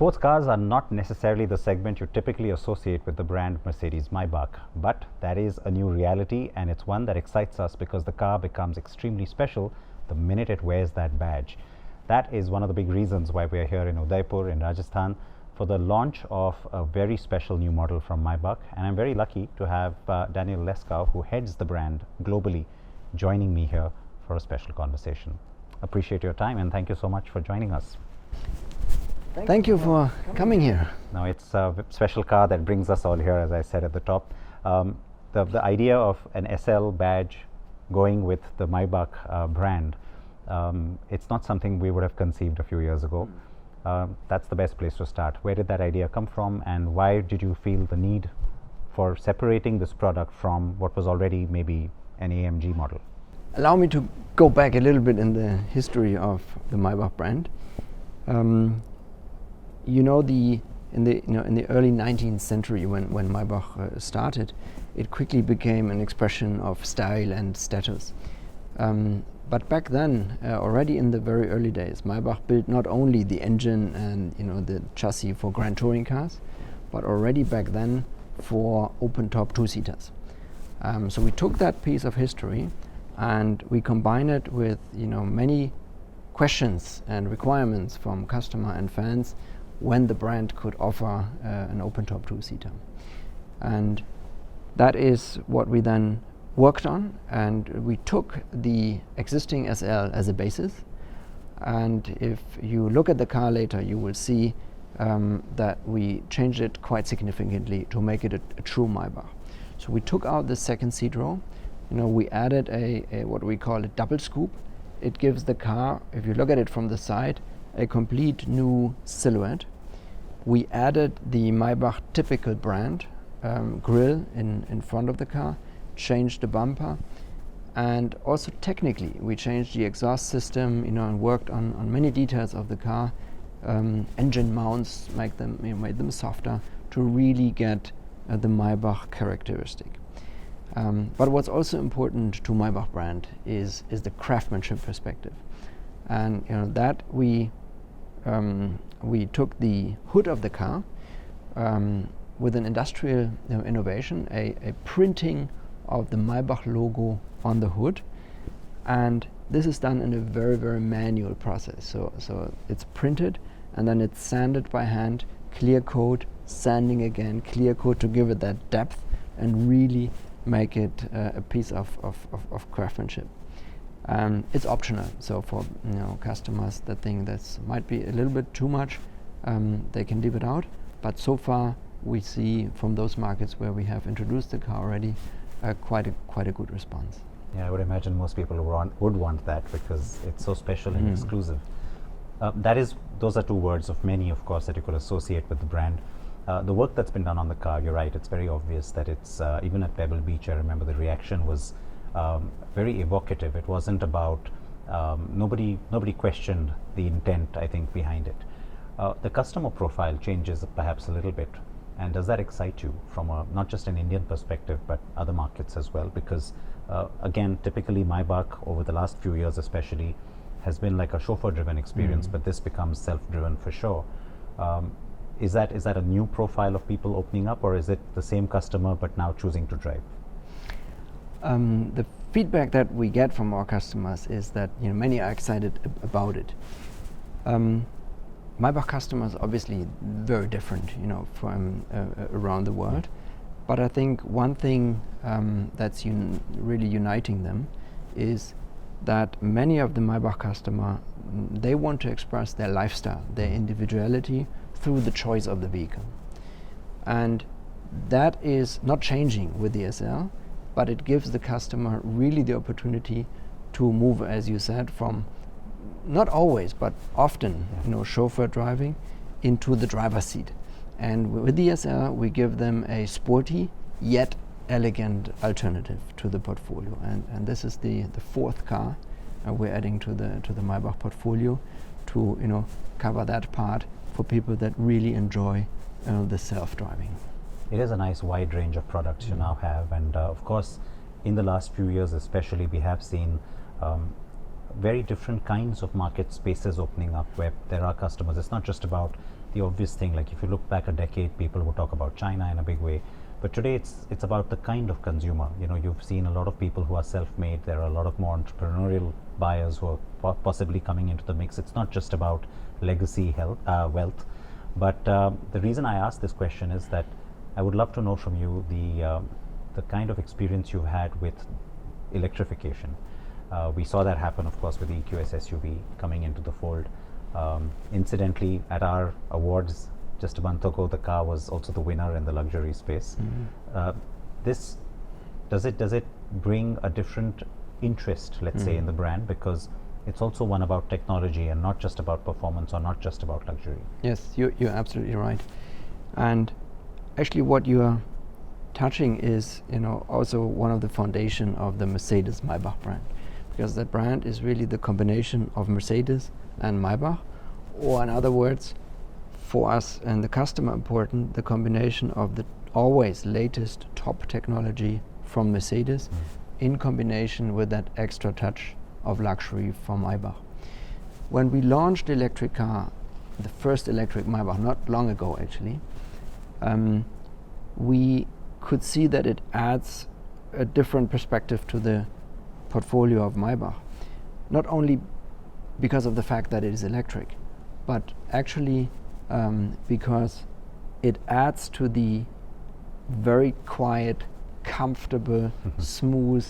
Sports cars are not necessarily the segment you typically associate with the brand Mercedes-Maybach, but that is a new reality, and it's one that excites us because the car becomes extremely special the minute it wears that badge. That is one of the big reasons why we are here in Udaipur in Rajasthan for the launch of a very special new model from Maybach, and I'm very lucky to have Daniel Lescow, who heads the brand globally, joining me here for a special conversation. Appreciate your time and thank you so much for joining us. Thank you for coming here. Now, it's a special car that brings us all here, as I said at the top. The idea of an SL badge going with the Maybach brand, it's not something we would have conceived a few years ago. That's the best place to start. Where did that idea come from, and why did you feel the need for separating this product from what was already maybe an AMG model? Allow me to go back a little bit in the history of the Maybach brand. In the early 19th century, when Maybach started, it quickly became an expression of style and status. But back then, already in the very early days, Maybach built not only the engine and the chassis for grand touring cars, but already back then for open-top two-seaters. So we took that piece of history and we combined it with many questions and requirements from customer and fans when the brand could offer an open-top two-seater. And that is what we then worked on, and we took the existing SL as a basis. And if you look at the car later, you will see that we changed it quite significantly to make it a true Maybach. So we took out the second seat row. We added a what we call a double scoop. It gives the car, if you look at it from the side, a complete new silhouette. We added the Maybach typical brand grille in front of the car, changed the bumper, and also technically we changed the exhaust system, and worked on many details of the car. Engine mounts, made them softer to really get the Maybach characteristic. But what's also important to Maybach brand is the craftsmanship perspective, and that we took the hood of the car with an industrial innovation, a printing of the Maybach logo on the hood, and this is done in a very, very manual process. So it's printed and then it's sanded by hand, clear coat, sanding again, clear coat to give it that depth and really make it a piece of craftsmanship. It's optional, so for customers that think that might be a little bit too much, they can leave it out. But so far, we see from those markets where we have introduced the car already, quite a good response. Yeah, I would imagine most people would want that because it's so special and exclusive. Those are two words of many, of course, that you could associate with the brand. The work that's been done on the car, you're right, it's very obvious that it's, even at Pebble Beach, I remember the reaction was very evocative. It wasn't about, nobody questioned the intent, I think, behind it. The customer profile changes perhaps a little bit. And does that excite you from not just an Indian perspective, but other markets as well? Because again, typically Maybach, over the last few years especially, has been like a chauffeur-driven experience, but this becomes self-driven for sure. Is that a new profile of people opening up, or is it the same customer but now choosing to drive? The feedback that we get from our customers is that many are excited about it. Maybach customers are obviously very different, from around the world. But I think one thing that's really uniting them is that many of the Maybach customer, they want to express their lifestyle, their individuality through the choice of the vehicle. And that is not changing with the SL, but it gives the customer really the opportunity to move, as you said, from not always, but often, chauffeur driving into the driver's seat. And with the SL, we give them a sporty yet elegant alternative to the portfolio. And this is the fourth car we're adding to the Maybach portfolio to cover that part for people that really enjoy the self-driving. It is a nice wide range of products you now have, and of course, in the last few years especially, we have seen very different kinds of market spaces opening up where there are customers. It's not just about the obvious thing. Like if you look back a decade, people would talk about China in a big way, but today it's about the kind of consumer. You know, you've seen a lot of people who are self-made. There are a lot of more entrepreneurial buyers who are possibly coming into the mix. It's not just about legacy wealth, but the reason I ask this question is that I would love to know from you the kind of experience you've had with electrification. We saw that happen, of course, with the EQS SUV coming into the fold. Incidentally, at our awards just a month ago, the car was also the winner in the luxury space. This does it bring a different interest, let's say, in the brand, because it's also one about technology and not just about performance or not just about luxury. Yes, you're absolutely right. And actually, what you are touching is, also one of the foundation of the Mercedes-Maybach brand, because that brand is really the combination of Mercedes and Maybach, or in other words, for us and the customer important, the combination of the always latest top technology from Mercedes in combination with that extra touch of luxury from Maybach. When we launched the electric car, the first electric Maybach, not long ago actually, we could see that it adds a different perspective to the portfolio of Maybach. Not only because of the fact that it is electric, but actually because it adds to the very quiet, comfortable, smooth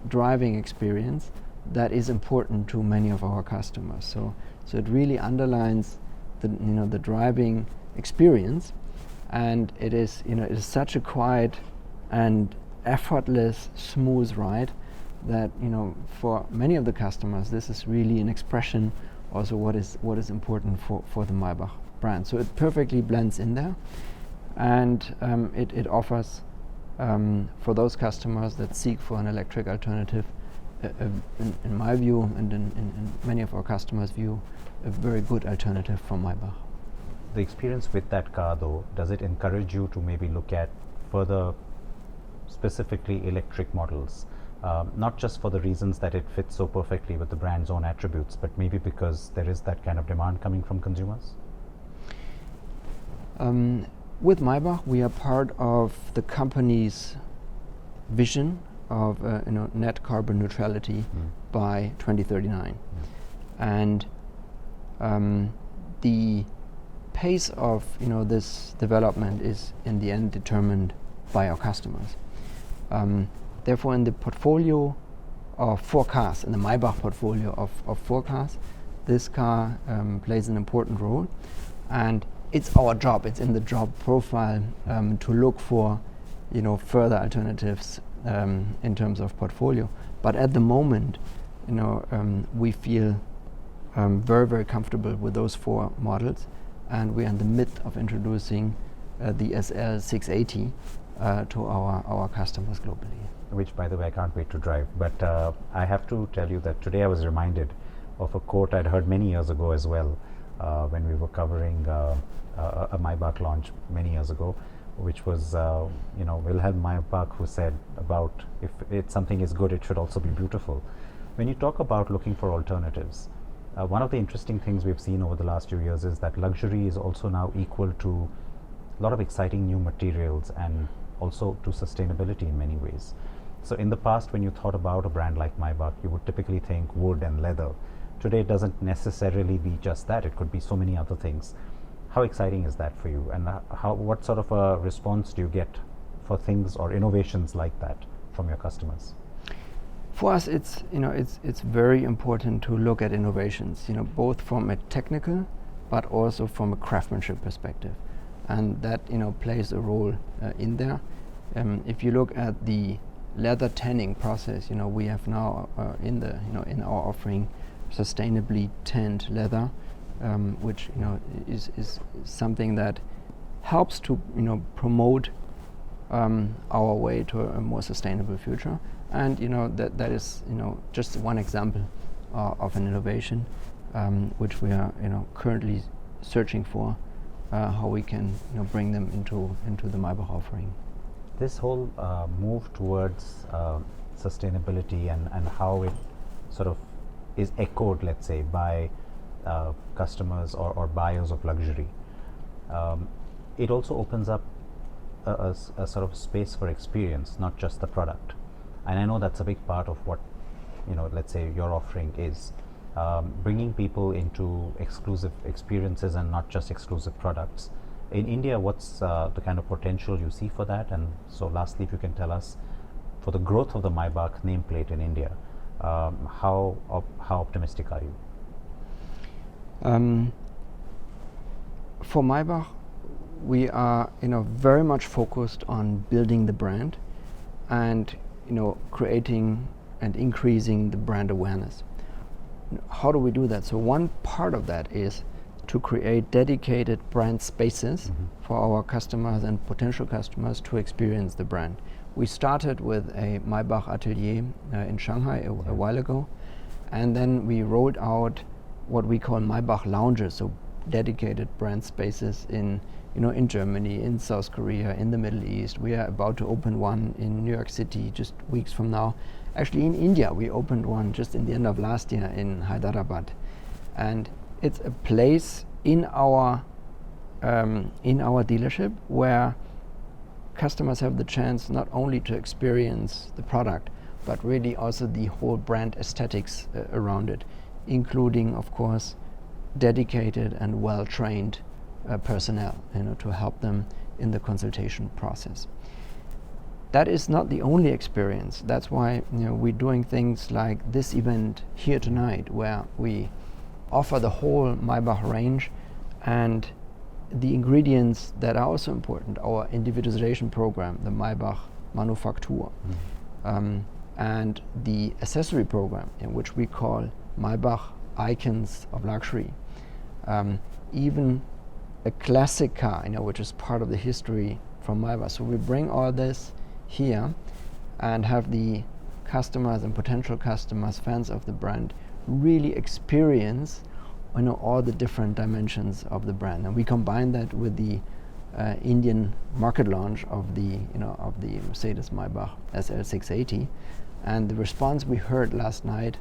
driving experience that is important to many of our customers. So it really underlines the driving experience, and it is such a quiet and effortless, smooth ride that for many of the customers this is really an expression also what is important for the Maybach brand. So it perfectly blends in there, and it offers for those customers that seek for an electric alternative, in my view and in many of our customers' view, a very good alternative from Maybach. The experience with that car, though, does it encourage you to maybe look at further specifically electric models? Not just for the reasons that it fits so perfectly with the brand's own attributes, but maybe because there is that kind of demand coming from consumers? With Maybach, we are part of the company's vision of net carbon neutrality by 2039. And the pace of this development is in the end determined by our customers. Therefore, in the portfolio of 4 cars, in the Maybach portfolio of 4 cars, this car plays an important role, and it's our job, it's in the job profile to look for further alternatives in terms of portfolio. But at the moment, we feel very, very comfortable with those 4 models, and we're in the midst of introducing the SL 680 to our customers globally. Which, by the way, I can't wait to drive. But I have to tell you that today I was reminded of a quote I'd heard many years ago as well, when we were covering a Maybach launch many years ago, which was Wilhelm Maybach, who said about if something is good, it should also be beautiful. When you talk about looking for alternatives, one of the interesting things we've seen over the last few years is that luxury is also now equal to a lot of exciting new materials and also to sustainability in many ways. So in the past, when you thought about a brand like Maybach, you would typically think wood and leather. Today, it doesn't necessarily be just that. It could be so many other things. How exciting is that for you? And what sort of a response do you get for things or innovations like that from your customers? For us, it's very important to look at innovations, both from a technical, but also from a craftsmanship perspective, and that plays a role in there. If you look at the leather tanning process, we have now in our offering sustainably tanned leather, which is something that helps to promote our way to a more sustainable future. And that is just one example of an innovation which we are currently searching for how we can bring them into the Maybach offering. This whole move towards sustainability and how it sort of is echoed, let's say, by customers or buyers of luxury. It also opens up a sort of space for experience, not just the product. And I know that's a big part of what, let's say your offering is, bringing people into exclusive experiences and not just exclusive products. In India, what's the kind of potential you see for that? And so lastly, if you can tell us, for the growth of the Maybach nameplate in India, how optimistic are you? For Maybach, we are very much focused on building the brand and creating and increasing the brand awareness. How do we do that? So one part of that is to create dedicated brand spaces for our customers and potential customers to experience the brand. We started with a Maybach atelier in Shanghai a while ago, and then we rolled out what we call Maybach lounges, so dedicated brand spaces in Germany, in South Korea, in the Middle East. We are about to open one in New York City just weeks from now. Actually, in India, we opened one just in the end of last year in Hyderabad, and it's a place in our dealership where customers have the chance not only to experience the product, but really also the whole brand aesthetics around it, including, of course, dedicated and well-trained personnel, to help them in the consultation process. That is not the only experience. That's why we're doing things like this event here tonight, where we offer the whole Maybach range and the ingredients that are also important, our individualization program, the Maybach Manufaktur, and the accessory program, which we call Maybach Icons of Luxury. Even a classic car, which is part of the history from Maybach. So we bring all this here and have the customers and potential customers, fans of the brand, really experience all the different dimensions of the brand. And we combine that with the Indian market launch of the Mercedes-Maybach SL 680, and the response we heard last night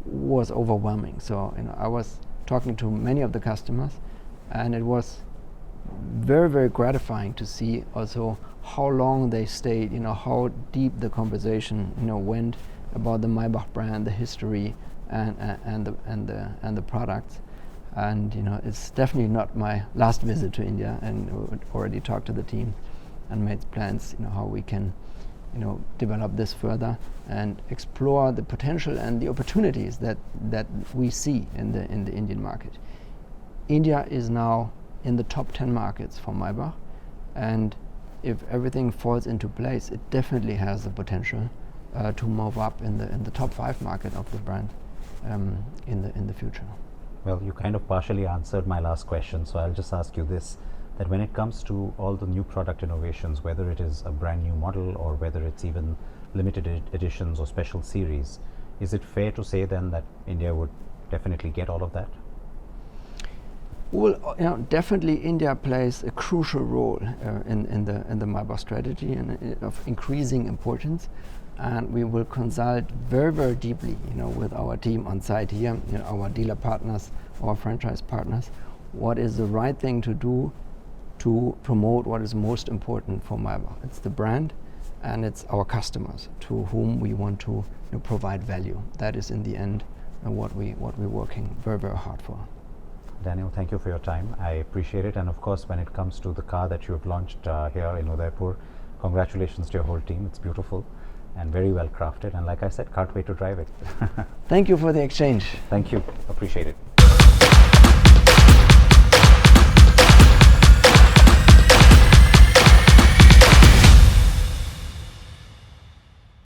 was overwhelming. So I was talking to many of the customers, and it was very, very gratifying to see also how long they stayed, how deep the conversation went about the Maybach brand, the history, and the products. And it's definitely not my last visit to India, and we already talked to the team and made plans how we can develop this further and explore the potential and the opportunities that we see in the Indian market. India is now in the top 10 markets for Maybach, and if everything falls into place, it definitely has the potential to move up in the top 5 market of the brand in the future. Well, you kind of partially answered my last question, so I'll just ask you this, that when it comes to all the new product innovations, whether it is a brand new model or whether it's even limited editions or special series, is it fair to say then that India would definitely get all of that? Well, definitely India plays a crucial role in the Maybach strategy and of increasing importance. And we will consult very, very deeply, with our team on site here, our dealer partners, our franchise partners, what is the right thing to do to promote what is most important for Maybach. It's the brand, and it's our customers to whom we want to provide value. That is in the end what we're working very, very hard for. Daniel, thank you for your time. I appreciate it. And of course, when it comes to the car that you have launched here in Udaipur, congratulations to your whole team. It's beautiful and very well crafted. And like I said, can't wait to drive it. Thank you for the exchange. Thank you. Appreciate it.